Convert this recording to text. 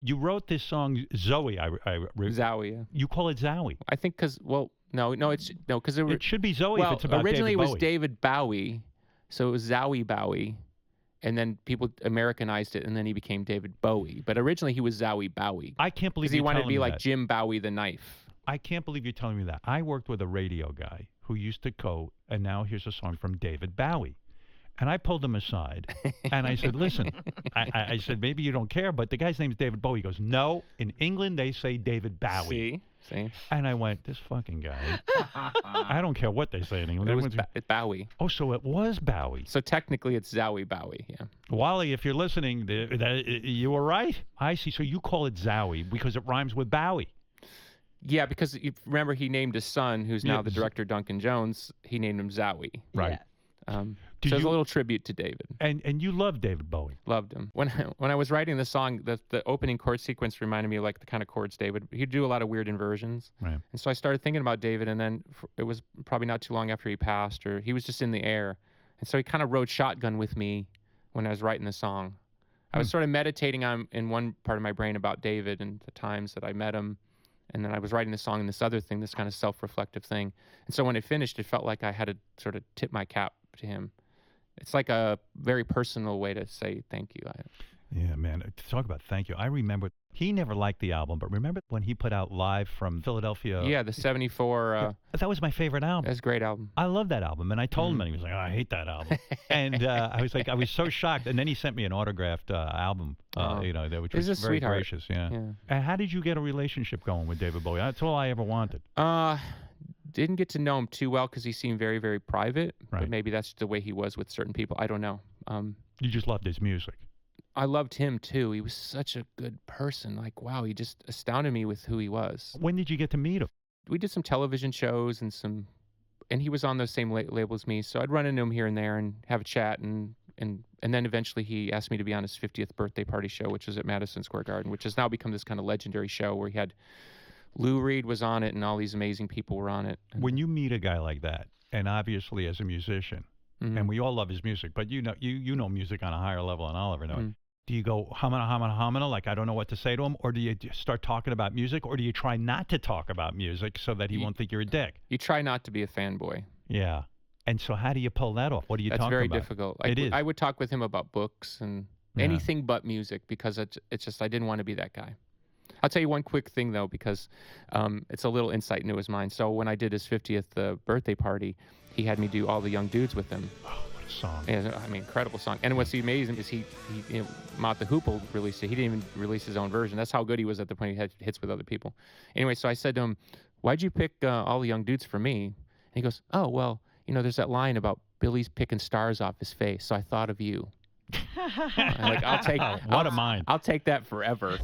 You wrote this song, Zowie. Zowie. Yeah. You call it Zowie. I think because because it should be Zowie if it's about originally David it was Bowie. David Bowie, so it was Zowie Bowie, and then people Americanized it, and then he became David Bowie. But originally he was Zowie Bowie. I can't believe because he wanted to be like that. Jim Bowie the Knife. I can't believe you're telling me that. I worked with a radio guy who used to go, and now here's a song from David Bowie. And I pulled him aside, and I said, listen, I said, maybe you don't care, but the guy's name is David Bowie. He goes, no, in England they say David Bowie. See? And I went, this fucking guy. I don't care what they say in England. It was Bowie. Oh, so it was Bowie. So technically it's Zowie Bowie, yeah. Wally, if you're listening, you were right. I see. So you call it Zowie because it rhymes with Bowie. Yeah, because you remember he named his son, who's now the director, Duncan Jones, he named him Zowie. Right. Yeah. So it's a little tribute to David. And you love David Bowie. Loved him. When I was writing the song, the opening chord sequence reminded me of like the kind of chords David. He'd do a lot of weird inversions. Right. And so I started thinking about David, and then it was probably not too long after he passed, or he was just in the air. And so he kind of rode shotgun with me when I was writing the song. I was sort of meditating in one part of my brain about David and the times that I met him. And then I was writing the song and this other thing, this kind of self-reflective thing. And so when it finished, it felt like I had to sort of tip my cap to him. It's like a very personal way to say thank you. Yeah, man. Talk about thank you. I remember he never liked the album, but remember when he put out Live from Philadelphia? Yeah, the 74. That was my favorite album. That's a great album. I love that album. And I told him, and he was like, oh, I hate that album. And I was so shocked. And then he sent me an autographed album, which was very gracious. Yeah. And how did you get a relationship going with David Bowie? That's all I ever wanted. Didn't get to know him too well because he seemed very, very private. Right. But maybe that's the way he was with certain people. I don't know. You just loved his music. I loved him too. He was such a good person. Like, wow, he just astounded me with who he was. When did you get to meet him? We did some television shows and he was on the same label as me. So I'd run into him here and there and have a chat. And then eventually he asked me to be on his 50th birthday party show, which was at Madison Square Garden, which has now become this kind of legendary show where he had Lou Reed was on it and all these amazing people were on it. When you meet a guy like that, and obviously as a musician, and we all love his music, but you know music on a higher level than I'll ever know. Do you go hamana, like I don't know what to say to him, or do you start talking about music, or do you try not to talk about music so that he won't think you're a dick? You try not to be a fanboy. Yeah. And so how do you pull that off? What do you talk about? That's very difficult. It is. I would talk with him about books and anything but music because it's just I didn't want to be that guy. I'll tell you one quick thing, though, because it's a little insight into his mind. So when I did his 50th birthday party, he had me do All the Young Dudes with him. Oh, what a song. Yeah, I mean, incredible song. And what's amazing is he Mott the Hoople released it. He didn't even release his own version. That's how good he was at the point he had hits with other people. Anyway, so I said to him, why'd you pick All the Young Dudes for me? And he goes, oh, well, there's that line about Billy's picking stars off his face, so I thought of you. Like, I'll take what a mind. I'll take that forever.